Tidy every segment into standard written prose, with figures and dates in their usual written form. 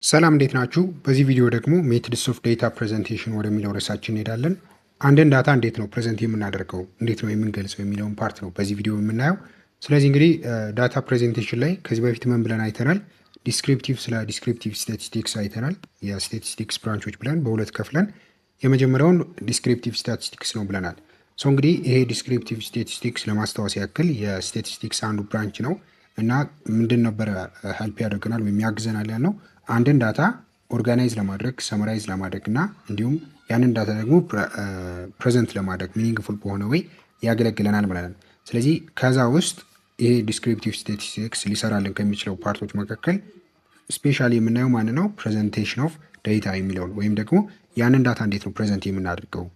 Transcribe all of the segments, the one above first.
ሰላም እንዴት ናችሁ? በዚህ ቪዲዮ ደግሞ ሜትድስ ኦፍ ዴታ ፕሬዘንቴሽን ወደሚለው ርዕሳችን እንሄዳለን። አንድን ዳታ እንዴት ነው ፕሬዘንት የምናደርገው፣ እንዴት ነው የምንገልጸው የሚለውን ፓርት ነው በዚህ ቪዲዮ የምናየው። ስለዚህ እንግዲህ ዳታ ፕሬዘንቴሽን ላይ ከዚህ በፊት ምን ብለን አይተናል? ዲስክሪፕቲቭ ስለ ዲስክሪፕቲቭ ስታቲስቲክስ አይተናል። የስታቲስቲክስ ብራንቾች ብለን በሁለት ከፍለን የመጀመሪያውን ዲስክሪፕቲቭ ስታቲስቲክስ ነው ብለናል። እንግዲህ ይሄ ዲስክሪፕቲቭ ስታቲስቲክስ ለማስታወስ ያክል የስታቲስቲክስ አንዱ ብራንች ነው እና ምንድን ነበረ ሄልፕ ያደርገናል ወይም ያግዘናል ያልነው አንድን ዳታ ኦርጋናይዝ ለማድረግ ሰመራይዝ ለማድረግ እና እንዲሁም ያንን ዳታ ደግሞ ፕሬዘንት ለማድረግ ሚኒንግፉል በሆነ ወይ ያገለግለናል ብለናል። ስለዚህ ከዛ ውስጥ ይሄ ዲስክሪፕቲቭ ስታቲስቲክስ ሊሰራልን ከሚችለው ፓርቶች መካከል ስፔሻሊ የምናየው ማን ነው? ፕሬዘንቴሽን ኦፍ ዴታ የሚለውን ወይም ደግሞ ያንን ዳታ እንዴት ነው ፕሬዘንት የምናደርገው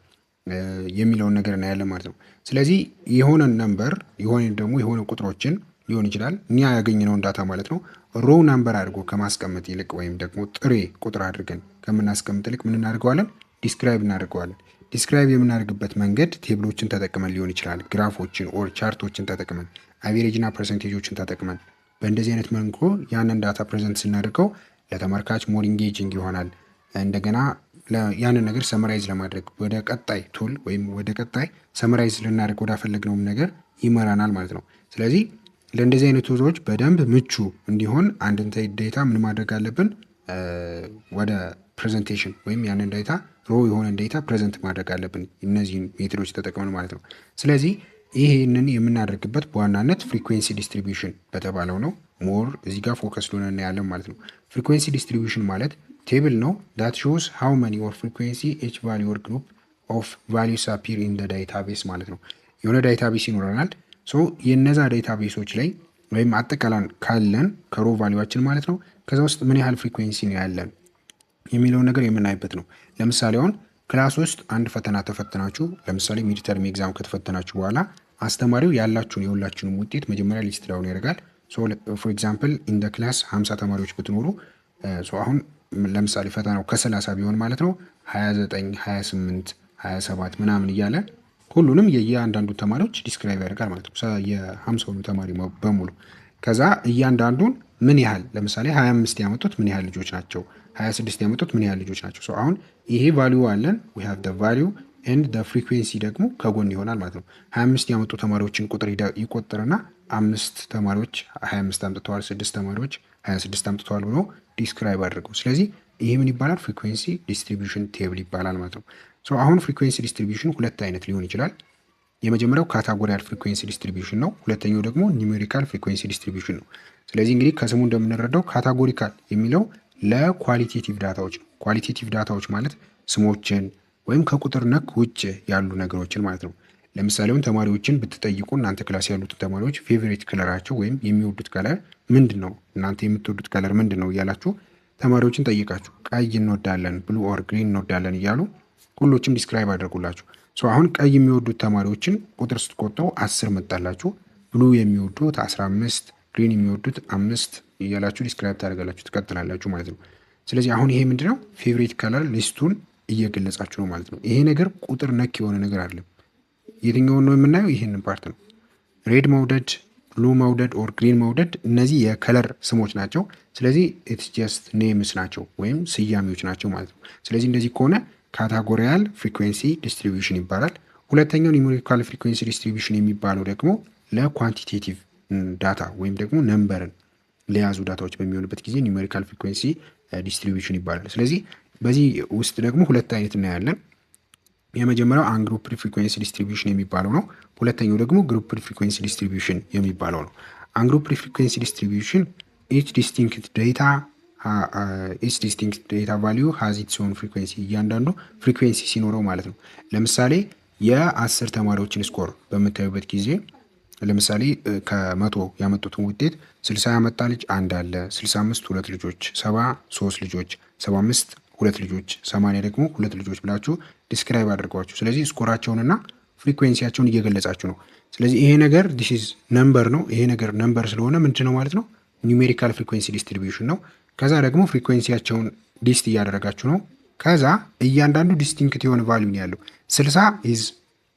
የሚለውን ነገር እናያለን ማለት ነው። ስለዚህ የሆነ ነምበር የሆነ ቁጥሮችን ሊሆን ይችላል እኛ ያገኘነውን ዳታ ማለት ነው ሮው ናምበር አድርጎ ከማስቀመጥ ይልቅ ወይም ደግሞ ጥሬ ቁጥር አድርገን ከምናስቀምጥ ይልቅ ምን እናደርገዋለን? ዲስክራይብ እናደርገዋለን። ዲስክራይብ የምናደርግበት መንገድ ቴብሎችን ተጠቅመን ሊሆን ይችላል፣ ግራፎችን ኦር ቻርቶችን ተጠቅመን፣ አቬሬጅ እና ፐርሰንቴጆችን ተጠቅመን በእንደዚህ አይነት መልኩ ያንን ዳታ ፕሬዘንት ስናደርገው ለተመልካች ሞር ኢንጌጂንግ ይሆናል። እንደገና ያንን ነገር ሰመራይዝ ለማድረግ ወደ ቀጣይ ቱል ወይም ወደ ቀጣይ ሰመራይዝ ልናደርግ ወዳፈለግነውም ነገር ይመራናል ማለት ነው። ስለዚህ ለእንደዚህ አይነት ቱሎች በደንብ ምቹ እንዲሆን አንድን ዴታ ምን ማድረግ አለብን? ወደ ፕሬዘንቴሽን ወይም ያንን ዴታ ሮ የሆነን ዴታ ፕሬዘንት ማድረግ አለብን እነዚህን ሜቶዶች ተጠቅመን ማለት ነው። ስለዚህ ይሄንን የምናደርግበት በዋናነት ፍሪኩዌንሲ ዲስትሪቢዩሽን በተባለው ነው። ሞር እዚህ ጋር ፎከስ ሆነ እናያለን ማለት ነው። ፍሪኩዌንሲ ዲስትሪቢዩሽን ማለት ቴብል ነው ዳት ሾውስ ሃው መኒ ኦር ፍሪኩዌንሲ ኤች ቫልዩ ኦር ግሩፕ ኦፍ ቫልዩስ አፒር ኢን ዳታቤስ ማለት ነው። የሆነ ዳታቤስ ይኖረናል። የነዛ ዳታቤሶች ላይ ወይም አጠቃላይ ካለን ከሮ ቫልዩዋችን ማለት ነው ከዛ ውስጥ ምን ያህል ፍሪኩዌንሲ ነው ያለን የሚለውን ነገር የምናይበት ነው። ለምሳሌ አሁን ክላስ ውስጥ አንድ ፈተና ተፈተናችሁ፣ ለምሳሌ ሚድተርም ኤግዛም ከተፈተናችሁ በኋላ አስተማሪው ያላችሁን የሁላችሁንም ውጤት መጀመሪያ ሊስት ዳውን ያደርጋል። ፎር ኤግዛምፕል ኢንደ ክላስ 50 ተማሪዎች ብትኖሩ አሁን ለምሳሌ ፈተናው ከ30 ቢሆን ማለት ነው 29 28 27 ምናምን እያለ ሁሉንም የእያንዳንዱ ተማሪዎች ዲስክራይብ ያደርጋል ማለት ነው። የ50ኑ ተማሪ በሙሉ ከዛ እያንዳንዱን ምን ያህል ለምሳሌ 25 ያመጡት ምን ያህል ልጆች ናቸው፣ 26 ያመጡት ምን ያህል ልጆች ናቸው። አሁን ይሄ ቫልዩ አለን we have the value and the frequency ደግሞ ከጎን ይሆናል ማለት ነው። 25 ያመጡ ተማሪዎችን ቁጥር ይቆጠርና 5 ተማሪዎች 25 አምጥተዋል፣ 6 ተማሪዎች 26 አምጥተዋል ብሎ ዲስክራይብ አድርገው። ስለዚህ ይሄ ምን ይባላል? ፍሪኩዌንሲ ዲስትሪቢዩሽን ቴብል ይባላል ማለት ነው። አሁን ፍሪኩዌንሲ ዲስትሪቢዩሽን ሁለት አይነት ሊሆን ይችላል። የመጀመሪያው ካታጎሪያል ፍሪኩዌንሲ ዲስትሪቢዩሽን ነው። ሁለተኛው ደግሞ ኒውሜሪካል ፍሪኩዌንሲ ዲስትሪቢዩሽን ነው። ስለዚህ እንግዲህ ከስሙ እንደምንረዳው ካታጎሪካል የሚለው ለኳሊቴቲቭ ዳታዎች ነው። ኳሊቴቲቭ ዳታዎች ማለት ስሞችን ወይም ከቁጥር ነክ ውጭ ያሉ ነገሮችን ማለት ነው። ለምሳሌውን ተማሪዎችን ብትጠይቁ እናንተ ክላስ ያሉትን ተማሪዎች ፌቨሬት ከለራቸው ወይም የሚወዱት ከለር ምንድን ነው፣ እናንተ የምትወዱት ከለር ምንድን ነው እያላችሁ ተማሪዎችን ጠይቃችሁ ቀይ እንወዳለን፣ ብሉ ኦር ግሪን እንወዳለን እያሉ ሁሎችም ዲስክራይብ አድርጉላችሁ። አሁን ቀይ የሚወዱት ተማሪዎችን ቁጥር ስትቆጠው 10 መጣላችሁ፣ ብሉ የሚወዱት 15፣ ግሪን የሚወዱት 5 እያላችሁ ዲስክራይብ ታደርጋላችሁ፣ ትቀጥላላችሁ ማለት ነው። ስለዚህ አሁን ይሄ ምንድነው? ፌቨሬት ከለር ሊስቱን እየገለጻችሁ ነው ማለት ነው። ይሄ ነገር ቁጥር ነክ የሆነ ነገር አይደለም። የትኛውን ነው የምናየው? ይሄንን ፓርት ነው። ሬድ መውደድ፣ ብሉ መውደድ ኦር ግሪን መውደድ እነዚህ የከለር ስሞች ናቸው። ስለዚህ ኢትስ ጀስት ኔምስ ናቸው ወይም ስያሜዎች ናቸው ማለት ነው። ስለዚህ እንደዚህ ከሆነ ካታጎሪያል ፍሪኩዌንሲ ዲስትሪቢዩሽን ይባላል። ሁለተኛው ኒውሜሪካል ፍሪኩዌንሲ ዲስትሪቢዩሽን የሚባለው ደግሞ ለኳንቲቴቲቭ ዳታ ወይም ደግሞ ነምበርን ለያዙ ዳታዎች በሚሆንበት ጊዜ ኒውሜሪካል ፍሪኩዌንሲ ዲስትሪቢዩሽን ይባላል። ስለዚህ በዚህ ውስጥ ደግሞ ሁለት አይነት እናያለን። የመጀመሪያው አንግሩፕድ ፍሪኩዌንሲ ዲስትሪቢዩሽን የሚባለው ነው። ሁለተኛው ደግሞ ግሩፕድ ፍሪኩዌንሲ ዲስትሪቢዩሽን የሚባለው ነው። አንግሩፕድ ፍሪኩዌንሲ ዲስትሪቢዩሽን ኢች ዲስቲንክት ዴታ ቫሊዩ ሃዝ ኢትስ ኦን ፍሪኩዌንሲ፣ እያንዳንዱ ፍሪኩዌንሲ ሲኖረው ማለት ነው። ለምሳሌ የ10 ተማሪዎችን ስኮር በምታዩበት ጊዜ ለምሳሌ ከ100 ያመጡትን ውጤት 60 ያመጣ ልጅ አንድ አለ፣ 65 2 ልጆች፣ 70 3 ልጆች፣ 75 2 ልጆች፣ 80 ደግሞ 2 ልጆች ብላችሁ ዲስክራይብ አድርገዋችሁ ስለዚህ ስኮራቸውንና ፍሪኩዌንሲያቸውን እየገለጻችሁ ነው። ስለዚህ ይሄ ነገር ዲስ ኢዝ ነምበር ነው። ይሄ ነገር ነምበር ስለሆነ ምንድን ነው ማለት ነው? ኒውሜሪካል ፍሪኩዌንሲ ዲስትሪቢዩሽን ነው። ከዛ ደግሞ ፍሪኩዌንሲያቸውን ሊስት እያደረጋችሁ ነው። ከዛ እያንዳንዱ ዲስቲንክት የሆነ ቫልዩ ነው ያለው። 60 ኢዝ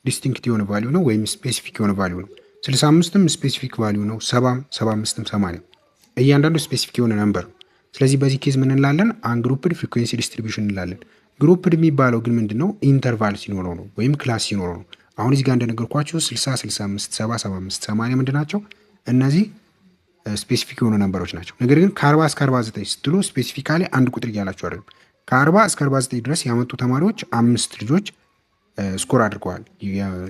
ዲስቲንክት የሆነ ቫልዩ ነው ወይም ስፔሲፊክ የሆነ ቫልዩ ነው። 65ም ስፔሲፊክ ቫልዩ ነው። 70ም 75ም 80 እያንዳንዱ ስፔሲፊክ የሆነ ነምበር ነው። ስለዚህ በዚህ ኬዝ ምን እንላለን? አንግሩፕድ ፍሪኩዌንሲ ዲስትሪቢዩሽን እንላለን። ግሩፕድ የሚባለው ግን ምንድነው? ኢንተርቫል ሲኖረው ነው ወይም ክላስ ሲኖረው ነው። አሁን እዚህ ጋር እንደነገርኳችሁ 60 65 70 75 80 ምንድን ናቸው? እነዚህ ስፔሲፊክ የሆኑ ነንበሮች ናቸው። ነገር ግን ከ40 እስከ 49 ስትሉ ስፔሲፊካሊ አንድ ቁጥር እያላችሁ አይደለም። ከ40 እስከ 49 ድረስ ያመጡ ተማሪዎች 5 ልጆች ስኮር አድርገዋል።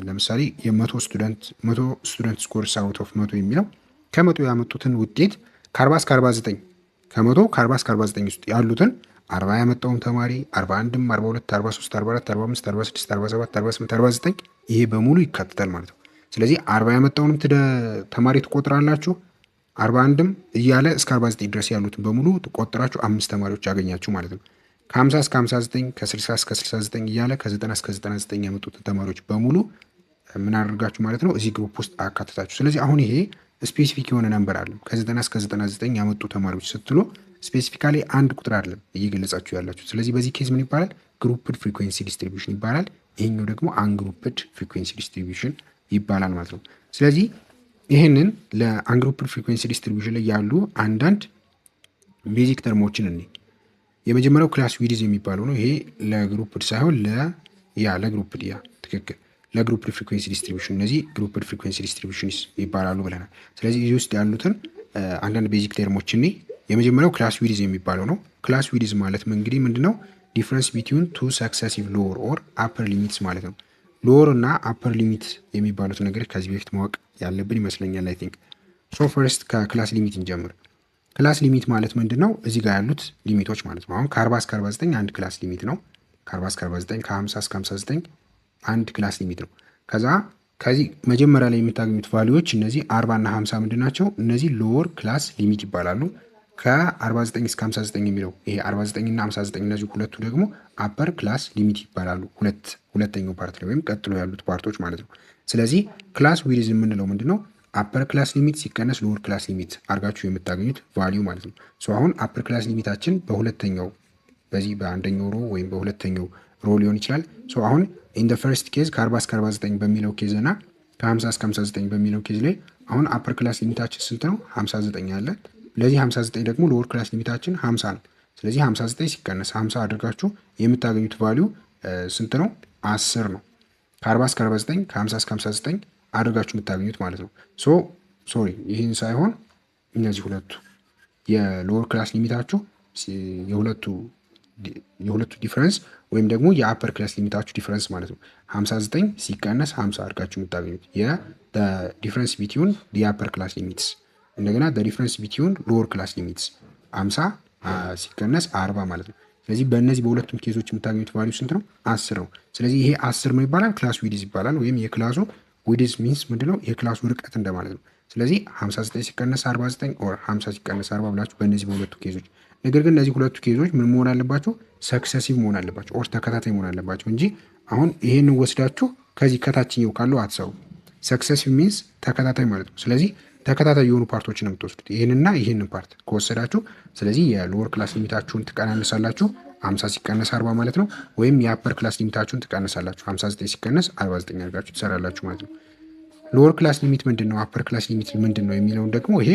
ለምሳሌ የ100 ስቱደንት ስኮር አውት ኦፍ 100 የሚለው ከመቶ ያመጡትን ውጤት ከ40 እስከ 49 ከመቶ ከ40 እስከ 49 ውስጥ ያሉትን 40 ያመጣውን ተማሪ 41ም 42 43 44 45 46 47 48 49 ይሄ በሙሉ ይካተታል ማለት ነው። ስለዚህ 40 ያመጣውንም ተማሪ ትቆጥራላችሁ 41ም እያለ እስከ 49 ድረስ ያሉትን በሙሉ ትቆጥራችሁ 5 ተማሪዎች ያገኛችሁ ማለት ነው። ከ50 እስከ 59 ከ60 እስከ 69 እያለ ከ90 እስከ 99 ያመጡትን ተማሪዎች በሙሉ ምን አድርጋችሁ ማለት ነው እዚህ ግሩፕ ውስጥ አካተታችሁ። ስለዚህ አሁን ይሄ ስፔሲፊክ የሆነ ነንበር አለው። ከ90 እስከ 99 ያመጡ ተማሪዎች ስትሉ ስፔሲፊካሊ አንድ ቁጥር አይደለም እየገለጻችሁ ያላችሁ። ስለዚህ በዚህ ኬዝ ምን ይባላል? ግሩፕድ ፍሪኩዌንሲ ዲስትሪቢዩሽን ይባላል። ይሄኛው ደግሞ አንግሩፕድ ፍሪኩዌንሲ ዲስትሪቢዩሽን ይባላል ማለት ነው። ስለዚህ ይህንን ለአንግሩፕድ ፍሪኩዌንሲ ዲስትሪቢዩሽን ላይ ያሉ አንዳንድ ቤዚክ ተርሞችን እኔ የመጀመሪያው ክላስ ዊድዝ የሚባለው ነው። ይሄ ለግሩፕድ ሳይሆን ለግሩፕድ ትክክል ለግሩፕድ ፍሪኩዌንሲ ዲስትሪቢዩሽን እነዚህ ግሩፕድ ፍሪኩዌንሲ ዲስትሪቢዩሽንስ ይባላሉ ብለናል። ስለዚህ እዚህ ውስጥ ያሉትን አንዳንድ ቤዚክ ተርሞች እኔ የመጀመሪያው ክላስ ዊድዝ የሚባለው ነው። ክላስ ዊድዝ ማለት እንግዲህ ምንድነው? ዲፍረንስ ቢትዊን ቱ ሰክሰሲቭ ሎወር ኦር አፐር ሊሚትስ ማለት ነው። ሎወር እና አፐር ሊሚት የሚባሉት ነገር ከዚህ በፊት ማወቅ ያለብን ይመስለኛል። አይ ቲንክ ሶ ፈርስት ከክላስ ሊሚት እንጀምር። ክላስ ሊሚት ማለት ምንድነው? እዚህ ጋር ያሉት ሊሚቶች ማለት ነው። አሁን ከ40 እስከ 49 አንድ ክላስ ሊሚት ነው። ከ40 እስከ 49 ከ50 እስከ 59 አንድ ክላስ ሊሚት ነው። ከዚህ መጀመሪያ ላይ የምታገኙት ቫልዩዎች እነዚህ 40 እና 50 ምንድን ናቸው? እነዚህ ሎወር ክላስ ሊሚት ይባላሉ። ከ49 እስከ 59 የሚለው ይሄ 49 እና 59 እነዚህ ሁለቱ ደግሞ አፐር ክላስ ሊሚት ይባላሉ። ሁለተኛው ፓርት ላይ ወይም ቀጥሎ ያሉት ፓርቶች ማለት ነው። ስለዚህ ክላስ ዊድዝ የምንለው ምንድነው? አፐር ክላስ ሊሚት ሲቀነስ ሎወር ክላስ ሊሚት አድርጋችሁ የምታገኙት ቫልዩ ማለት ነው። ሶ አሁን አፐር ክላስ ሊሚታችን በሁለተኛው በዚህ በአንደኛው ሮ ወይም በሁለተኛው ሮ ሊሆን ይችላል። ሶ አሁን ኢን ዘ ፈርስት ኬዝ ከ40 እስከ 49 በሚለው ኬዝ እና ከ50 እስከ 59 በሚለው ኬዝ ላይ አሁን አፐር ክላስ ሊሚታችን ስንት ነው? 59 አለ። ለዚህ 59 ደግሞ ሎወር ክላስ ሊሚታችን 50 ነው። ስለዚህ 59 ሲቀነስ 50 አድርጋችሁ የምታገኙት ቫልዩ ስንት ነው? 10 ነው። ከ40 እስከ 49 ከ50 እስከ 59 አድርጋችሁ የምታገኙት ማለት ነው። ሶሪ ይህን ሳይሆን እነዚህ ሁለቱ የሎወር ክላስ ሊሚታችሁ የሁለቱ ዲፍረንስ ወይም ደግሞ የአፐር ክላስ ሊሚታችሁ ዲፍረንስ ማለት ነው። 59 ሲቀነስ 50 አድርጋችሁ የምታገኙት የዲፍረንስ ቢትዊን የአፐር ክላስ ሊሚትስ እንደገና ዲፍረንስ ቢትዊን ሎወር ክላስ ሊሚትስ 50 ሲቀነስ 40 ማለት ነው። ስለዚህ በእነዚህ በሁለቱም ኬዞች የምታገኙት ቫልዩ ስንት ነው? 10 ነው። ስለዚህ ይሄ 10 ምን ይባላል? ክላስ ዊድዝ ይባላል። ወይም የክላሱ ዊድዝ ሚንስ ምንድነው? የክላሱ ርቀት እንደማለት ነው። ስለዚህ 59 ሲቀነስ 49 ኦር 50 ሲቀነስ 40 ብላችሁ በእነዚህ በሁለቱ ኬዞች። ነገር ግን እነዚህ ሁለቱ ኬዞች ምን መሆን አለባቸው? ሰክሰሲቭ መሆን አለባቸው ኦር ተከታታይ መሆን አለባቸው እንጂ አሁን ይሄንን ወስዳችሁ ከዚህ ከታችኛው ካለው አትሰሩ። ሰክሰሲቭ ሚንስ ተከታታይ ማለት ነው። ስለዚህ ተከታታይ የሆኑ ፓርቶችን ነው የምትወስዱት። ይህንና ይህንን ፓርት ከወሰዳችሁ ስለዚህ የሎወር ክላስ ሊሚታችሁን ትቀናነሳላችሁ 50 ሲቀነስ 40 ማለት ነው። ወይም የአፐር ክላስ ሊሚታችሁን ትቀነሳላችሁ 59 ሲቀነስ 49 አድርጋችሁ ትሰራላችሁ ማለት ነው። ሎወር ክላስ ሊሚት ምንድን ነው? አፐር ክላስ ሊሚት ምንድን ነው የሚለውን ደግሞ ይሄ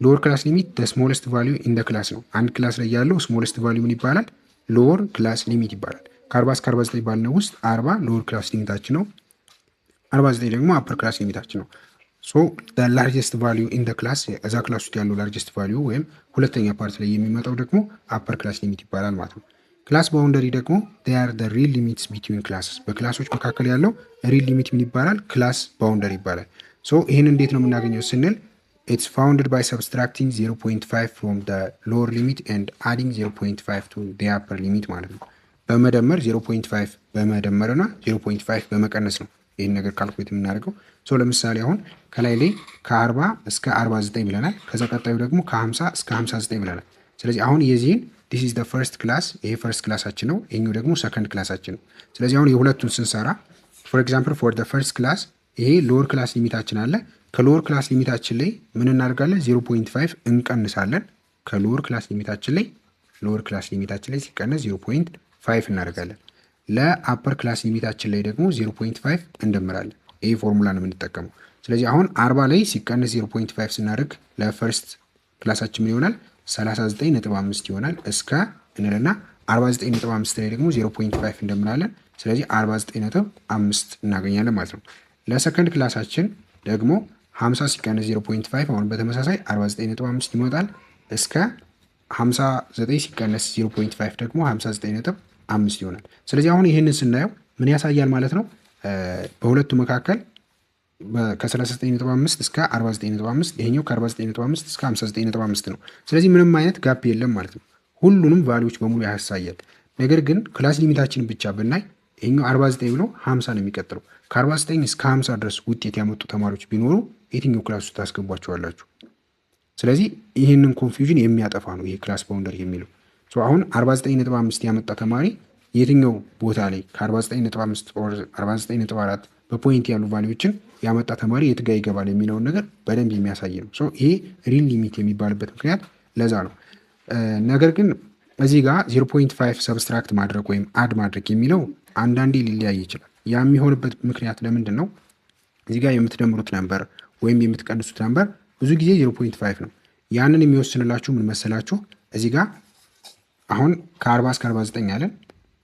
ሎወር ክላስ ሊሚት ስሞለስት ቫልዩ ኢን ክላስ ነው። አንድ ክላስ ላይ ያለው ስሞለስት ቫልዩ ምን ይባላል? ሎወር ክላስ ሊሚት ይባላል። ከ40 እስከ 49 ባልነው ውስጥ 40 ሎወር ክላስ ሊሚታችን ነው። 49 ደግሞ አፐር ክላስ ሊሚታችን ነው። ሶ ላርጀስት ቫልዩ ኢን ክላስ እዛ ክላስ ውስጥ ያለው ላርጀስት ቫልዩ ወይም ሁለተኛ ፓርት ላይ የሚመጣው ደግሞ አፐር ክላስ ሊሚት ይባላል ማለት ነው። ክላስ ባውንደሪ ደግሞ ር ሪል ሊሚትስ ቢትዊን ክላስስ በክላሶች መካከል ያለው ሪል ሊሚት ምን ይባላል? ክላስ ባውንደሪ ይባላል። ሶ ይህን እንዴት ነው የምናገኘው ስንል ኢትስ ፋውንድድ ባይ ሰብስትራክቲንግ 0.5 ፍሮም ሎወር ሊሚት ኤንድ አዲንግ 0.5 ቱ አፐር ሊሚት ማለት ነው። በመደመር 0.5 በመደመር እና 0.5 በመቀነስ ነው ይህን ነገር ካልኩሌት የምናደርገው። ሶ ለምሳሌ አሁን ከላይ ላይ ከ40 እስከ 49 ብለናል። ከዛ ቀጣዩ ደግሞ ከ50 እስከ 59 ብለናል። ስለዚህ አሁን የዚህን ዲስ ኢዝ ዘ ፈርስት ክላስ ይሄ ፈርስት ክላሳችን ነው። ይሄኛው ደግሞ ሰከንድ ክላሳችን ነው። ስለዚህ አሁን የሁለቱን ስንሰራ ፎር ኤግዛምፕል ፎር ዘ ፈርስት ክላስ ይሄ ሎወር ክላስ ሊሚታችን አለ። ከሎወር ክላስ ሊሚታችን ላይ ምን እናደርጋለን? 0.5 እንቀንሳለን። ከሎወር ክላስ ሊሚታችን ላይ ሲቀነስ 0.5 እናደርጋለን። ለአፐር ክላስ ሊሚታችን ላይ ደግሞ 0.5 እንደምራለን። ይሄ ፎርሙላ ነው የምንጠቀመው። ስለዚህ አሁን 40 ላይ ሲቀነስ 0.5 ስናደርግ ለፈርስት ክላሳችን ምን ይሆናል 39.5 ይሆናል እስከ እንልና 49.5 ላይ ደግሞ 0.5 እንደምናለን። ስለዚህ 49.5 እናገኛለን ማለት ነው። ለሰከንድ ክላሳችን ደግሞ 50 ሲቀነስ 0.5 አሁን በተመሳሳይ 49.5 ይመጣል እስከ 59 ሲቀነስ 0.5 ደግሞ 59.5 ይሆናል። ስለዚህ አሁን ይህንን ስናየው ምን ያሳያል ማለት ነው? በሁለቱ መካከል ከ39.5 እስከ 49.5 ይሄኛው ከ49.5 እስከ 59.5 ነው። ስለዚህ ምንም አይነት ጋፕ የለም ማለት ነው። ሁሉንም ቫልዩዎች በሙሉ ያሳያል። ነገር ግን ክላስ ሊሚታችንን ብቻ ብናይ ይሄኛው 49 ብሎ 50 ነው የሚቀጥለው። ከ49 እስከ 50 ድረስ ውጤት ያመጡ ተማሪዎች ቢኖሩ የትኛው ክላስ ውስጥ ታስገቧቸዋላችሁ? ስለዚህ ይህንን ኮንፊውዥን የሚያጠፋ ነው ይሄ ክላስ ባውንደሪ የሚለው። አሁን 49.5 ያመጣ ተማሪ የትኛው ቦታ ላይ ከ49.5 ኦር 49.4 በፖይንት ያሉ ቫልዩዎችን ያመጣ ተማሪ የት ጋ ይገባል የሚለውን ነገር በደንብ የሚያሳይ ነው። ይሄ ሪል ሊሚት የሚባልበት ምክንያት ለዛ ነው። ነገር ግን እዚህ ጋር 0.5 ሰብስትራክት ማድረግ ወይም አድ ማድረግ የሚለው አንዳንዴ ሊለያይ ይችላል። ያ የሚሆንበት ምክንያት ለምንድን ነው? እዚህ ጋር የምትደምሩት ነምበር ወይም የምትቀንሱት ነምበር ብዙ ጊዜ 0.5 ነው። ያንን የሚወስንላችሁ ምን መሰላችሁ? እዚህ ጋር አሁን ከ40 እስከ 49 አለን።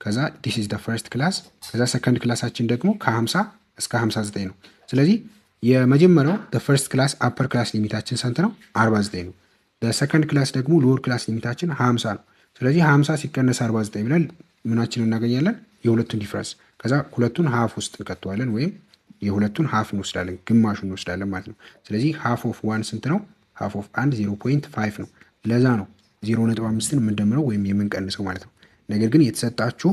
ከዛ ዲስ ኢዝ ዘ ፈርስት ክላስ። ከዛ ሰከንድ ክላሳችን ደግሞ ከ50 እስከ 59 ነው። ስለዚህ የመጀመሪያው ፈርስት ክላስ አፐር ክላስ ሊሚታችን ስንት ነው? 49 ነው። በሰከንድ ክላስ ደግሞ ሎወር ክላስ ሊሚታችን 50 ነው። ስለዚህ 50 ሲቀነስ 49 ብለን ምናችንን እናገኛለን? የሁለቱን ዲፍረንስ። ከዛ ሁለቱን ሀፍ ውስጥ እንከተዋለን ወይም የሁለቱን ሀፍ እንወስዳለን፣ ግማሹ እንወስዳለን ማለት ነው። ስለዚህ ሀፍ ኦፍ ዋን ስንት ነው? ሀፍ ኦፍ አንድ 0.5 ነው። ለዛ ነው 0.5ን የምንደምረው ወይም የምንቀንሰው ማለት ነው። ነገር ግን የተሰጣችሁ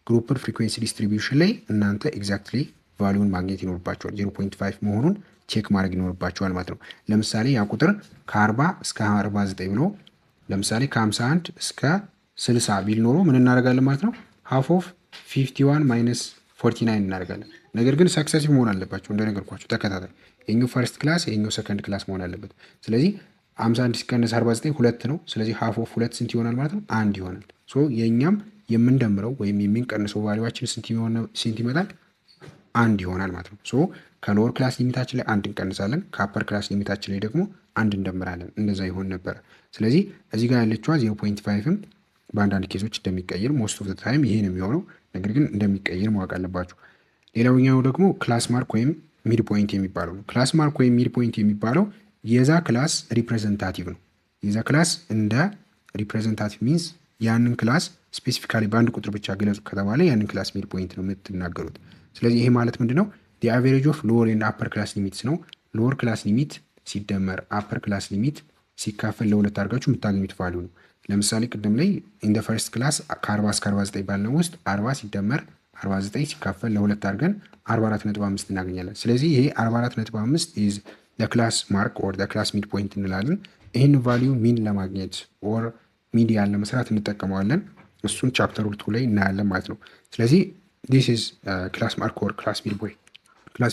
ግሩፕድ ፍሪኩዌንሲ ዲስትሪቢዩሽን ላይ እናንተ ኤግዛክትሊ ቫሉን ማግኘት ይኖርባቸዋል። 0.5 መሆኑን ቼክ ማድረግ ይኖርባቸዋል ማለት ነው። ለምሳሌ ያ ቁጥር ከ40 እስከ 49 ብሎ ለምሳሌ ከ51 እስከ 60 ቢል ኖሮ ምን እናደርጋለን ማለት ነው? ሃፍ ኦፍ 51 ማይነስ 49 እናደርጋለን። ነገር ግን ሰክሰሲቭ መሆን አለባቸው እንደነገርኳቸው ተከታታይ። የኛው ፈርስት ክላስ የኛው ሰከንድ ክላስ መሆን አለበት። ስለዚህ 51 ሲቀነስ 49 ሁለት ነው። ስለዚህ ሃፍ ኦፍ ሁለት ስንት ይሆናል ማለት ነው? አንድ ይሆናል። የእኛም የምንደምረው ወይም የምንቀንሰው ቫልዩዋችን ስንት ይመጣል? አንድ ይሆናል ማለት ነው። ከሎወር ክላስ ሊሚታችን ላይ አንድ እንቀንሳለን፣ ከአፐር ክላስ ሊሚታችን ላይ ደግሞ አንድ እንደምራለን። እንደዛ ይሆን ነበረ። ስለዚህ እዚህ ጋር ያለችዋ 0.5ም በአንዳንድ ኬሶች እንደሚቀይር ሞስት ኦፍ ታይም ይሄ ነው የሚሆነው፣ ነገር ግን እንደሚቀይር ማወቅ አለባችሁ። ሌላውኛው ደግሞ ክላስ ማርክ ወይም ሚድ ፖይንት የሚባለው ነው። ክላስ ማርክ ወይም ሚድ ፖይንት የሚባለው የዛ ክላስ ሪፕሬዘንታቲቭ ነው። የዛ ክላስ እንደ ሪፕሬዘንታቲቭ ሚንስ ያንን ክላስ ስፔሲፊካሊ በአንድ ቁጥር ብቻ ግለጹ ከተባለ ያንን ክላስ ሚድ ፖይንት ነው የምትናገሩት። ስለዚህ ይሄ ማለት ምንድን ነው? አቨሬጅ ኦፍ ሎወር ኤንድ አፐር ክላስ ሊሚትስ ነው። ሎወር ክላስ ሊሚት ሲደመር አፐር ክላስ ሊሚት ሲካፈል ለሁለት አድርጋችሁ የምታገኙት ቫልዩ ነው። ለምሳሌ ቅድም ላይ ኢን ፈርስት ክላስ ከ40 እስከ 49 ባልነው ውስጥ 40 ሲደመር 49 ሲካፈል ለሁለት አድርገን 44.5 እናገኛለን። ስለዚህ ይሄ 44.5 ኢዝ ክላስ ማርክ ኦር ክላስ ሚድ ፖይንት እንላለን። ይህን ቫልዩ ሚን ለማግኘት ኦር ሚዲያን ለመስራት እንጠቀመዋለን። እሱን ቻፕተር 2 ላይ እናያለን ማለት ነው። ስለዚህ ዲስ ኢዝ ክላስ ማርክ ኦር ክላስ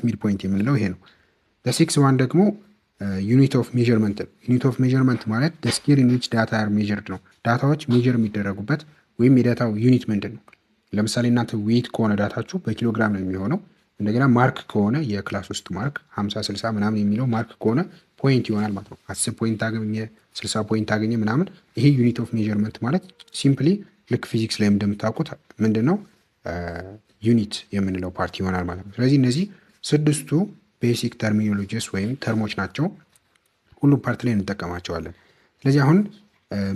ሚድ ፖይንት የምንለው ይሄ ነው። በሲክስ ዋን ደግሞ ዩኒት ኦፍ ሜዥርመንት። ዩኒት ኦፍ ሜዥርመንት ማለት ስኬል ኢን ዊች ዳታ አር ሜዥርድ ነው። ዳታዎች ሜዥር የሚደረጉበት ወይም የዳታው ዩኒት ምንድን ነው። ለምሳሌ እናንተ ዌይት ከሆነ ዳታችሁ በኪሎግራም ነው የሚሆነው። እንደገና ማርክ ከሆነ የክላስ ውስጥ ማርክ 50 60 ምናምን የሚለው ማርክ ከሆነ ፖይንት ይሆናል ማለት ነው። 10 ፖይንት አገኘ 60 ፖይንት አገኘ ምናምን። ይሄ ዩኒት ኦፍ ሜዥርመንት ማለት ሲምፕሊ ልክ ፊዚክስ ላይ እንደምታውቁት ምንድን ነው ዩኒት የምንለው ፓርቲ ይሆናል ማለት ነው። ስለዚህ እነዚህ ስድስቱ ቤሲክ ተርሚኖሎጂስ ወይም ተርሞች ናቸው። ሁሉም ፓርት ላይ እንጠቀማቸዋለን። ስለዚህ አሁን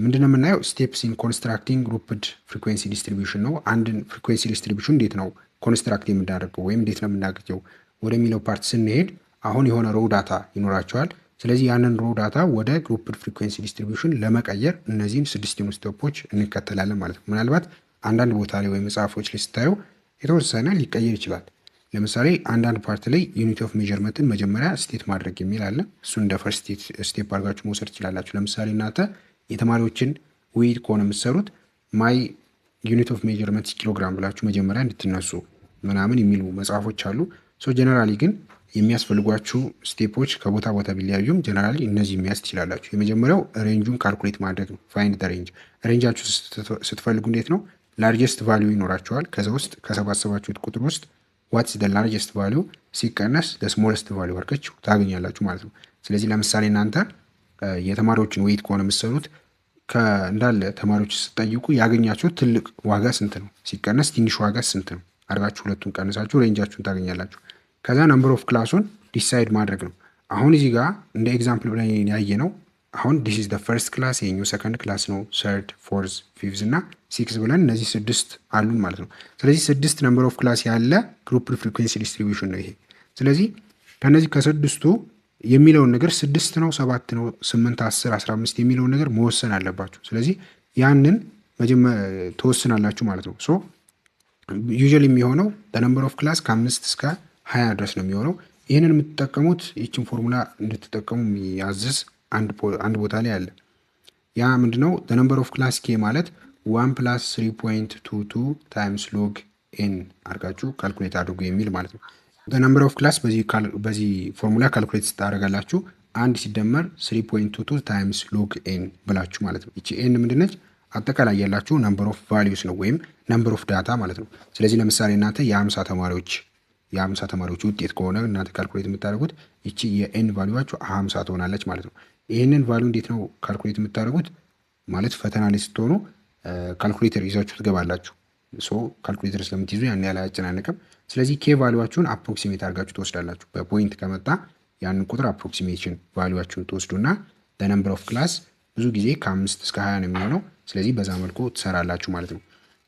ምንድነው የምናየው? ስቴፕስ ኢን ኮንስትራክቲንግ ግሩፕድ ፍሪኩዌንሲ ዲስትሪቢዩሽን ነው። አንድን ፍሪኩዌንሲ ዲስትሪቢዩሽን እንዴት ነው ኮንስትራክት የምናደርገው ወይም እንዴት ነው የምናገኘው ወደሚለው ፓርት ስንሄድ አሁን የሆነ ሮው ዳታ ይኖራቸዋል። ስለዚህ ያንን ሮው ዳታ ወደ ግሩፕድ ፍሪኩዌንሲ ዲስትሪቢዩሽን ለመቀየር እነዚህን 6 ስቴፖች እንከተላለን ማለት ነው። ምናልባት አንዳንድ ቦታ ላይ ወይም መጽሐፎች ላይ ስታዩ የተወሰነ ሊቀየር ይችላል። ለምሳሌ አንዳንድ ፓርት ላይ ዩኒት ኦፍ ሜዥርመንትን መጀመሪያ ስቴት ማድረግ የሚል አለ። እሱ እንደ ፈርስት ስቴፕ አድርጋችሁ መውሰድ ትችላላችሁ። ለምሳሌ እናንተ የተማሪዎችን ዌይት ከሆነ የምትሰሩት ማይ ዩኒት ኦፍ ሜዥርመንት ኪሎግራም ብላችሁ መጀመሪያ እንድትነሱ ምናምን የሚሉ መጽሐፎች አሉ። ጀነራሊ ግን የሚያስፈልጓችሁ ስቴፖች ከቦታ ቦታ ቢለያዩም ጀነራሊ እነዚህ የሚያዝ ትችላላችሁ። የመጀመሪያው ሬንጁን ካልኩሌት ማድረግ ነው። ፋይንድ ደ ሬንጅ። ሬንጃችሁ ስትፈልጉ እንዴት ነው? ላርጀስት ቫሊዩ ይኖራቸዋል። ከዛ ውስጥ ከሰባሰባችሁት ቁጥር ውስጥ ዋትስ ደ ላርጀስት ቫሊዩ ሲቀነስ ደ ስሞለስት ቫሊዩ አድርጋችሁ ታገኛላችሁ ማለት ነው። ስለዚህ ለምሳሌ እናንተ የተማሪዎችን ዌይት ከሆነ የምትሰሩት እንዳለ ተማሪዎች ስትጠይቁ ያገኛችሁት ትልቅ ዋጋ ስንት ነው ሲቀነስ ትንሽ ዋጋ ስንት ነው አድርጋችሁ ሁለቱን ቀንሳችሁ ሬንጃችሁን ታገኛላችሁ። ከዛ ነምበር ኦፍ ክላሱን ዲሳይድ ማድረግ ነው። አሁን እዚህ ጋር እንደ ኤግዛምፕል ብለን ያየ ነው። አሁን ዲስ ኢዝ ዘ ፈርስት ክላስ፣ የኛው ሰከንድ ክላስ ነው፣ ሰርድ፣ ፎርዝ፣ ፊፍዝ እና ሲክስ ብለን እነዚህ 6 አሉን ማለት ነው። ስለዚህ 6 ነምበር ኦፍ ክላስ ያለ ግሩፕ ፍሪኩዌንሲ ዲስትሪቢዩሽን ነው ይሄ። ስለዚህ ከነዚህ ከስድስቱ የሚለውን ነገር 6 ነው 7 ነው 8 10 15 የሚለውን ነገር መወሰን አለባችሁ። ስለዚህ ያንን ተወስናላችሁ ማለት ነው። ሶ ዩዥዋሊ የሚሆነው ነምበር ኦፍ ክላስ ከ5 እስከ 20 ድረስ ነው የሚሆነው። ይህንን የምትጠቀሙት ይችን ፎርሙላ እንድትጠቀሙ የሚያዝዝ አንድ ቦታ ላይ አለ። ያ ምንድነው? ነምበር ኦፍ ክላስ ኬ ማለት 1 + 3.22 ታይምስ ሎግ ኤን አድርጋችሁ ካልኩሌት አድርጉ የሚል ማለት ነው። ነምበር ኦፍ ክላስ በዚህ ፎርሙላ ካልኩሌት ስታደርጋላችሁ 1 ሲደመር 3.22 ታይምስ ሎግ ኤን ብላችሁ ማለት ነው። ይቺ ኤን ምንድነች? አጠቃላይ ያላችሁ ነምበር ኦፍ ቫሊዩስ ነው ወይም ነምበር ኦፍ ዳታ ማለት ነው። ስለዚህ ለምሳሌ እናንተ የ50 ተማሪዎች ውጤት ከሆነ እናንተ ካልኩሌት የምታደርጉት ይቺ የኤን ቫሊዩዋችሁ 50 ትሆናለች ማለት ነው። ይህንን ቫሊዩ እንዴት ነው ካልኩሌት የምታደርጉት? ማለት ፈተና ላይ ስትሆኑ ካልኩሌተር ይዛችሁ ትገባላችሁ። ካልኩሌተር ስለምትይዙ ያን ያህል አያጨናንቅም። ስለዚህ ኬ ቫሊዩዋችሁን አፕሮክሲሜት አድርጋችሁ ትወስዳላችሁ። በፖይንት ከመጣ ያንን ቁጥር አፕሮክሲሜሽን ቫሊዩዋችሁን ትወስዱና ነምበር ኦፍ ክላስ ብዙ ጊዜ ከ5 እስከ 20 ነው የሚሆነው። ስለዚህ በዛ መልኩ ትሰራላችሁ ማለት ነው።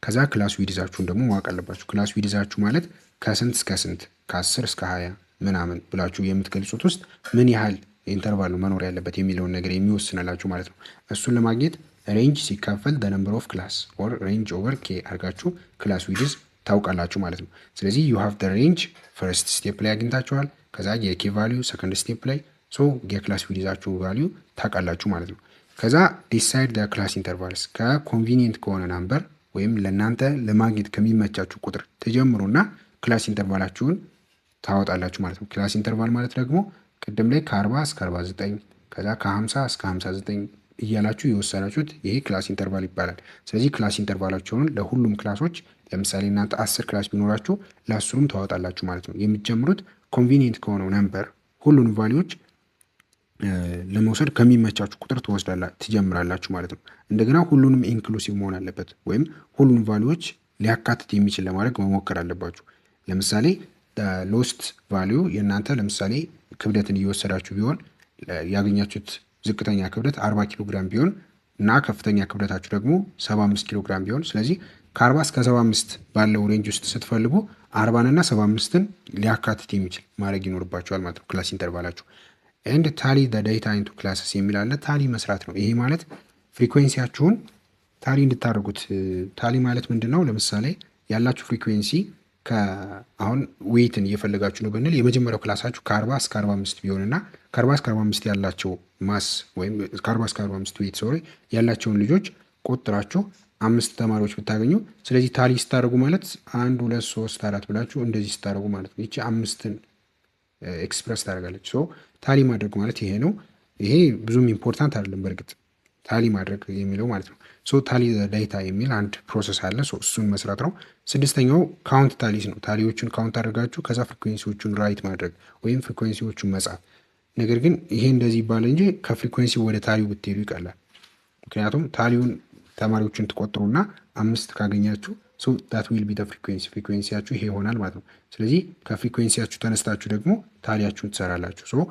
ከዛ ክላስ ዊድዛችሁን ደግሞ ማወቅ አለባችሁ። ክላስ ዊድዛችሁ ማለት ከስንት እስከ ስንት ከ10 እስከ 20 ምናምን ብላችሁ የምትገልጹት ውስጥ ምን ያህል ኢንተርቫል ነው መኖር ያለበት የሚለውን ነገር የሚወስንላችሁ ማለት ነው። እሱን ለማግኘት ሬንጅ ሲካፈል ነምበር ኦፍ ክላስ ኦር ሬንጅ ኦቨር ኬ አድርጋችሁ ክላስ ዊድዝ ታውቃላችሁ ማለት ነው። ስለዚህ ዩ ሃቭ ደ ሬንጅ ፈርስት ስቴፕ ላይ አግኝታችኋል። ከዛ የኬ ቫሊዩ ሰከንድ ስቴፕ ላይ የክላስ ዊድዛችሁ ቫሊዩ ታውቃላችሁ ማለት ነው። ከዛ ዲሳይድ ደ ክላስ ኢንተርቫልስ ከኮንቪኒየንት ከሆነ ናምበር ወይም ለእናንተ ለማግኘት ከሚመቻችሁ ቁጥር ተጀምሩና ክላስ ኢንተርቫላችሁን ታወጣላችሁ ማለት ነው። ክላስ ኢንተርቫል ማለት ደግሞ ቅድም ላይ ከ40 እስከ 49 ከዛ ከ50 እስከ 59 እያላችሁ የወሰናችሁት ይሄ ክላስ ኢንተርቫል ይባላል። ስለዚህ ክላስ ኢንተርቫላችሁን ለሁሉም ክላሶች ለምሳሌ እናንተ 10 ክላስ ቢኖራችሁ ለ10ሩም ታወጣላችሁ ማለት ነው። የምትጀምሩት ኮንቪኒየንት ከሆነው ነምበር ሁሉንም ቫሊዎች ለመውሰድ ከሚመቻችሁ ቁጥር ትጀምራላችሁ ማለት ነው። እንደገና ሁሉንም ኢንክሉሲቭ መሆን አለበት ወይም ሁሉንም ቫሊዎች ሊያካትት የሚችል ለማድረግ መሞከር አለባችሁ። ለምሳሌ ሎስት ቫሊዩ የእናንተ ለምሳሌ ክብደትን እየወሰዳችሁ ቢሆን ያገኛችሁት ዝቅተኛ ክብደት 40 ኪሎ ግራም ቢሆን እና ከፍተኛ ክብደታችሁ ደግሞ 75 ኪሎ ግራም ቢሆን ስለዚህ ከ40 እስከ 75 ባለው ሬንጅ ውስጥ ስትፈልጉ 40 እና 75ን ሊያካትት የሚችል ማድረግ ይኖርባችኋል ማለት ነው ክላስ ኢንተርቫላችሁ። ኤንድ ታሊ ዳታ ኢንቱ ክላስስ የሚል አለ። ታሊ መስራት ነው። ይሄ ማለት ፍሪኩዌንሲያችሁን ታሊ እንድታደርጉት። ታሊ ማለት ምንድን ነው? ለምሳሌ ያላችሁ ፍሪኩዌንሲ አሁን ዌይትን እየፈለጋችሁ ነው ብንል የመጀመሪያው ክላሳችሁ ከ40 እስከ 45 ቢሆንና ከ40 እስከ 45 ያላቸው ማስ ወይም ከ40 እስከ 45 ዌይት ያላቸውን ልጆች ቆጥራችሁ 5 ተማሪዎች ብታገኙ ስለዚህ ታሊ ስታደርጉ ማለት 1 2 3 4 ብላችሁ እንደዚህ ስታደርጉ ማለት ነው። ይቺ 5ን ኤክስፕረስ ታደርጋለች። ታሊ ማድረግ ማለት ይሄ ነው። ይሄ ብዙም ኢምፖርታንት አይደለም በእርግጥ ታሊ ማድረግ የሚለው ማለት ነው። ታሊ ዳታ የሚል አንድ ፕሮሰስ አለ። እሱን መስራት ነው። 6ኛው ካውንት ታሊስ ነው። ታሊዎቹን ካውንት አድርጋችሁ ከዛ ፍሪኩዌንሲዎቹን ራይት ማድረግ ወይም ፍሪኩዌንሲዎቹን መጻፍ። ነገር ግን ይሄ እንደዚህ ይባል እንጂ ከፍሪኩዌንሲ ወደ ታሊው ብትሄዱ ይቀላል። ምክንያቱም ታሊውን ተማሪዎችን ትቆጥሩና 5 ካገኛችሁ ዳት ዊል ቢ ደ ፍሪኩዌንሲያችሁ ይሄ ይሆናል ማለት ነው። ስለዚህ ከፍሪኩዌንሲያችሁ ተነስታችሁ ደግሞ ታሊያችሁን ትሰራላችሁ።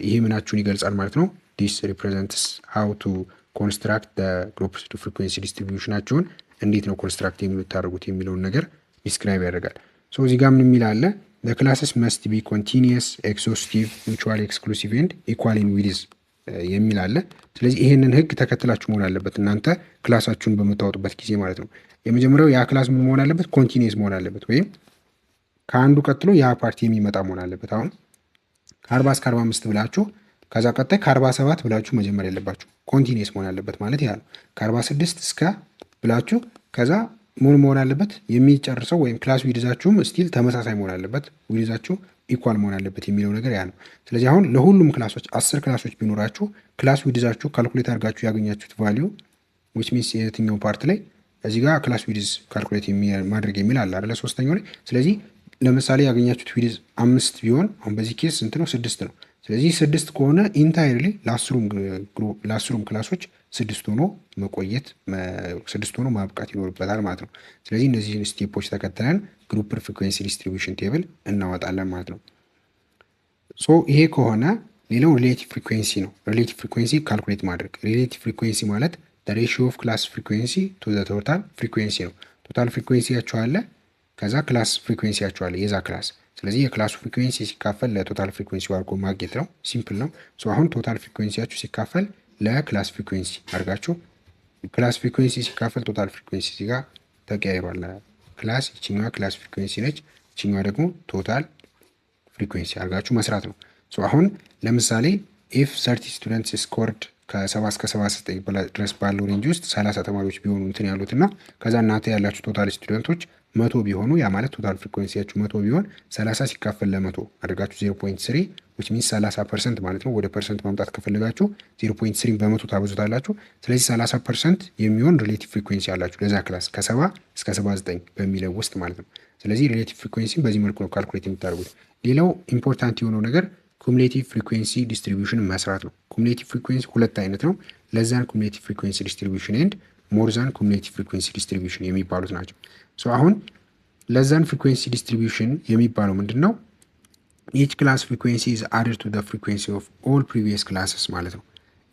ይሄ ምናችሁን ይገልጻል ማለት ነው። ዲስ ሪፕሬዘንትስ ሃው ቱ ኮንስትራክት ግሩፕ ፍሪኩዌንሲ ዲስትሪቢዩሽናችሁን እንዴት ነው ኮንስትራክት የምታደርጉት የሚለውን ነገር ዲስክራይብ ያደርጋል። እዚህ ጋር ምን የሚል አለ? the classes must be continuous, exhaustive, mutually exclusive and equal in width የሚል አለ። ስለዚህ ይሄንን ህግ ተከትላችሁ መሆን አለበት እናንተ ክላሳችሁን በምታወጡበት ጊዜ ማለት ነው። የመጀመሪያው ያ ክላስ ምን መሆን አለበት? ኮንቲኒየስ መሆን አለበት ወይም ከአንዱ ቀጥሎ ያ ፓርቲ የሚመጣ መሆን አለበት። አሁን ከ40 እስከ 45 ብላችሁ ከዛ ቀጣይ ከ47 ብላችሁ መጀመር ያለባችሁ ኮንቲኒየስ መሆን አለበት ማለት ያ ነው። ከ46 እስከ ብላችሁ ከዛ ምን መሆን አለበት? የሚጨርሰው ወይም ክላስ ዊድዛችሁም ስቲል ተመሳሳይ መሆን አለበት፣ ዊድዛችሁ ኢኳል መሆን አለበት የሚለው ነገር ያ ነው። ስለዚህ አሁን ለሁሉም ክላሶች 10 ክላሶች ቢኖራችሁ ክላስ ዊድዛችሁ ካልኩሌት አድርጋችሁ ያገኛችሁት ቫልዩ which means የትኛው ፓርት ላይ እዚህ ጋር ክላስ ዊድዝ ካልኩሌት ማድረግ የሚል አለ አይደለ? 3ኛው ላይ። ስለዚህ ለምሳሌ ያገኛችሁት ዊድዝ 5 ቢሆን አሁን በዚህ ኬስ ስንት ነው? 6 ነው። ስለዚህ 6 ከሆነ ኢንታይርሊ ለአስሩም ክላሶች 6 ሆኖ መቆየት 6 ሆኖ ማብቃት ይኖርበታል ማለት ነው። ስለዚህ እነዚህን ስቴፖች ተከትለን ግሩፕ ፍሪኩዌንሲ ዲስትሪቢዩሽን ቴብል እናወጣለን ማለት ነው። ሶ ይሄ ከሆነ ሌላው ሪሌቲቭ ፍሪኩዌንሲ ነው። ሪሌቲቭ ፍሪኩዌንሲ ካልኩሌት ማድረግ። ሪሌቲቭ ፍሪኩዌንሲ ማለት ሬሽዮ ኦፍ ክላስ ፍሪኩዌንሲ ቱ ቶታል ፍሪኩዌንሲ ነው። ቶታል ፍሪኩዌንሲያቸው አለ፣ ከዛ ክላስ ፍሪኩዌንሲያቸው አለ የዛ ክላስ። ስለዚህ የክላሱ ፍሪኩዌንሲ ሲካፈል ለቶታል ፍሪኩዌንሲ አድርጎ ማግኘት ነው። ሲምፕል ነው። አሁን ቶታል ፍሪኩዌንሲያችሁ ሲካፈል ለክላስ ፍሪኩዌንሲ አድርጋችሁ ክላስ ፍሪኩዌንሲ ሲካፈል ቶታል ፍሪኩዌንሲ ሲጋ ተቀያይሯል። ክላስ ይችኛዋ ክላስ ፍሪኩዌንሲ ነች፣ ይችኛዋ ደግሞ ቶታል ፍሪኩዌንሲ አድርጋችሁ መስራት ነው። አሁን ለምሳሌ ኢፍ 30 ስቱደንትስ ስኮርድ ከ70 እስከ 79 ድረስ ባለው ሬንጅ ውስጥ 30 ተማሪዎች ቢሆኑ እንትን ያሉት እና ከዛ እናንተ ያላችሁ ቶታል ስቱደንቶች 100 ቢሆኑ ያ ማለት ቶታል ፍሪኩዌንሲያችሁ 100 ቢሆን 30 ሲካፈል ለ100 አድርጋችሁ 0.3 which means 30% ማለት ነው። ወደ ፐርሰንት ማምጣት ከፈለጋችሁ 0.3 በመቶ ታበዙታላችሁ። ስለዚህ 30% የሚሆን ሪሌቲቭ ፍሪኩዌንሲ አላችሁ ለዛ ክላስ ከ70 እስከ 79 በሚለው ውስጥ ማለት ነው። ስለዚህ ሪሌቲቭ ፍሪኩዌንሲ በዚህ መልኩ ነው ካልኩሌት የምታደርጉት። ሌላው ኢምፖርታንት የሆነው ነገር ኩሙሌቲቭ ፍሪኩዌንሲ ዲስትሪቢዩሽን መስራት ነው። ኩሙሌቲቭ ፍሪኩዌንሲ ሁለት አይነት ነው። ለዛን ኩሙሌቲቭ ፍሪኩዌንሲ ዲስትሪቢዩሽን ኤንድ ሞርዛን ኩሙሌቲቭ ፍሪኩዌንሲ ዲስትሪቢዩሽን የሚባሉት ናቸው። አሁን ለዛን ፍሪኩዌንሲ ዲስትሪቢዩሽን የሚባለው ምንድን ነው? ኢች ክላስ ፍሪኩዌንሲ ኢዝ አድድ ቱ ፍሪኩዌንሲ ኦፍ ኦል ፕሪቪየስ ክላስስ ማለት ነው።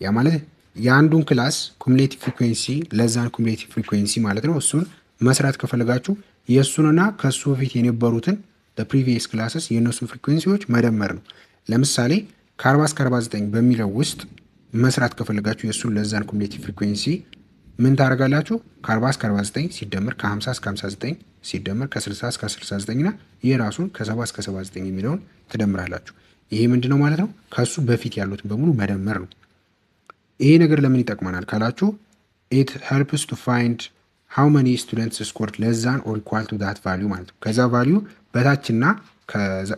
ያ ማለት የአንዱን ክላስ ኩሙሌቲቭ ፍሪኩዌንሲ ለዛን ኩሙሌቲቭ ፍሪኩዌንሲ ማለት ነው። እሱን መስራት ከፈለጋችሁ የእሱንና ከእሱ በፊት የነበሩትን ፕሪቪየስ ክላስስ የእነሱን ፍሪኩዌንሲዎች መደመር ነው። ለምሳሌ ከ40 እስከ 49 በሚለው ውስጥ መስራት ከፈለጋችሁ የእሱን ለዛን ኩሙሌቲቭ ፍሪኩዌንሲ ምን ታደርጋላችሁ? ከ40 እስከ 49 ሲደመር ከ50 እስከ 59 ሲደመር ከ60 እስከ 69 እና የራሱን ከ70 እስከ 79 የሚለውን ትደምራላችሁ። ይሄ ምንድነው ማለት ነው? ከሱ በፊት ያሉትን በሙሉ መደመር ነው። ይሄ ነገር ለምን ይጠቅመናል ካላችሁ it helps to find how many students scored less than or equal to that value ማለት ነው። ከዛ ቫልዩ በታችና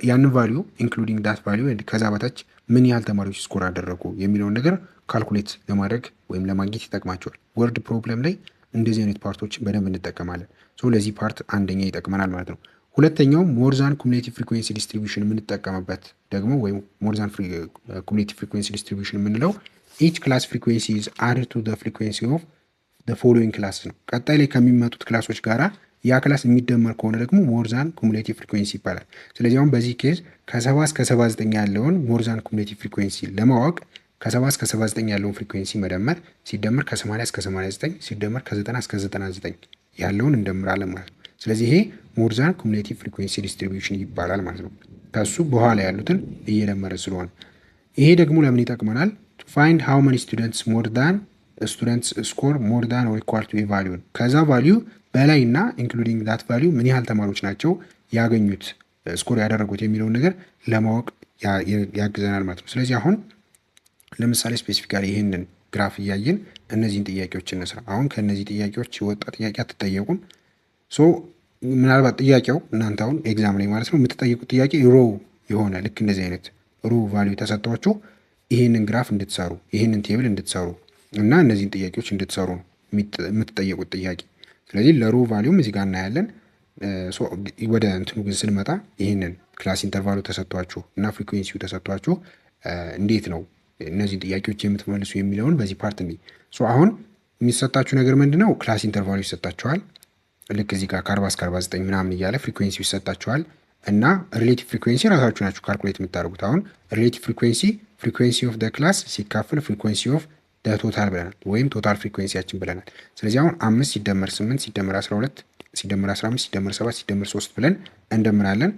ያንን ቫልዩ ኢንክሉዲንግ ዳት ቫልዩ ከዛ በታች ምን ያህል ተማሪዎች ስኮር አደረጉ የሚለውን ነገር ካልኩሌት ለማድረግ ወይም ለማግኘት ይጠቅማቸዋል። ወርድ ፕሮብለም ላይ እንደዚህ አይነት ፓርቶችን በደንብ እንጠቀማለን። ለዚህ ፓርት አንደኛ ይጠቅመናል ማለት ነው። ሁለተኛው ሞርዛን ኩሙሌቲቭ ፍሪኩዌንሲ ዲስትሪቢዩሽን የምንጠቀምበት ደግሞ ወይም ሞርዛን ኩሙሌቲቭ ፍሪኩዌንሲ ዲስትሪቢዩሽን የምንለው ኢች ክላስ ፍሪኩዌንሲ ኢዝ አድድ ቱ ፍሪኩዌንሲ ኦፍ ፎሎዊንግ ክላስ ነው። ቀጣይ ላይ ከሚመጡት ክላሶች ጋራ ያ ክላስ የሚደመር ከሆነ ደግሞ ሞርዛን ኩሙሌቲቭ ፍሪኩዌንሲ ይባላል። ስለዚህ አሁን በዚህ ኬዝ ከ70 እስከ 79 ያለውን ሞርዛን ኩሙሌቲቭ ፍሪኩዌንሲ ለማወቅ ከ70 እስከ 79 ያለውን ፍሪኩዌንሲ መደመር ሲደመር ከ80 እስከ 89 ሲደመር ከ90 እስከ 99 ያለውን እንደምራለን ማለት ነው። ስለዚህ ይሄ ሞርዛን ኩሙሌቲቭ ፍሪኩዌንሲ ዲስትሪቢዩሽን ይባላል ማለት ነው። ከሱ በኋላ ያሉትን እየደመረ ስለሆነ ይሄ ደግሞ ለምን ይጠቅመናል? to find how many students score more than or equal to a value ከዛ ቫልዩ በላይ እና ኢንክሉዲንግ ዳት ቫልዩ ምን ያህል ተማሪዎች ናቸው ያገኙት ስኮር ያደረጉት የሚለውን ነገር ለማወቅ ያግዘናል ማለት ነው። ስለዚህ አሁን ለምሳሌ ስፔሲፊካሊ ይህንን ግራፍ እያየን እነዚህን ጥያቄዎች እንስራ። አሁን ከእነዚህ ጥያቄዎች የወጣ ጥያቄ አትጠየቁም። ምናልባት ጥያቄው እናንተ አሁን ኤግዛም ላይ ማለት ነው የምትጠየቁት ጥያቄ ሮው የሆነ ልክ እንደዚህ አይነት ሮው ቫልዩ ተሰጥቷችሁ ይህንን ግራፍ እንድትሰሩ ይህንን ቴብል እንድትሰሩ እና እነዚህን ጥያቄዎች እንድትሰሩ ነው የምትጠየቁት ጥያቄ። ስለዚህ ለሮ ቫሊዩም እዚህ ጋር እናያለን። ወደ እንትኑ ግን ስንመጣ ይህንን ክላስ ኢንተርቫሉ ተሰጥቷችሁ እና ፍሪኩዌንሲው ተሰጥቷችሁ እንዴት ነው እነዚህን ጥያቄዎች የምትመልሱ የሚለውን በዚህ ፓርት እንዲ አሁን የሚሰጣችሁ ነገር ምንድነው? ክላስ ኢንተርቫሉ ይሰጣችኋል። ልክ እዚህ ጋር ከ40 እስከ 49 ምናምን እያለ ፍሪኩዌንሲው ይሰጣችኋል እና ሪሌቲቭ ፍሪኩዌንሲ ራሳችሁ ናችሁ ካልኩሌት የምታደርጉት። አሁን ሪሌቲቭ ፍሪኩዌንሲ ኦፍ ደ ክላስ ሲካፈል ፍሪኩዌንሲ ኦፍ ቶታል ብለናል ወይም ቶታል ፍሪኩዌንሲያችን ብለናል። ስለዚህ አሁን 5 ሲደመር 8 ሲደመር 12 ሲደመር 15 ሲደመር 7 ሲደመር 3 ብለን እንደምራለን።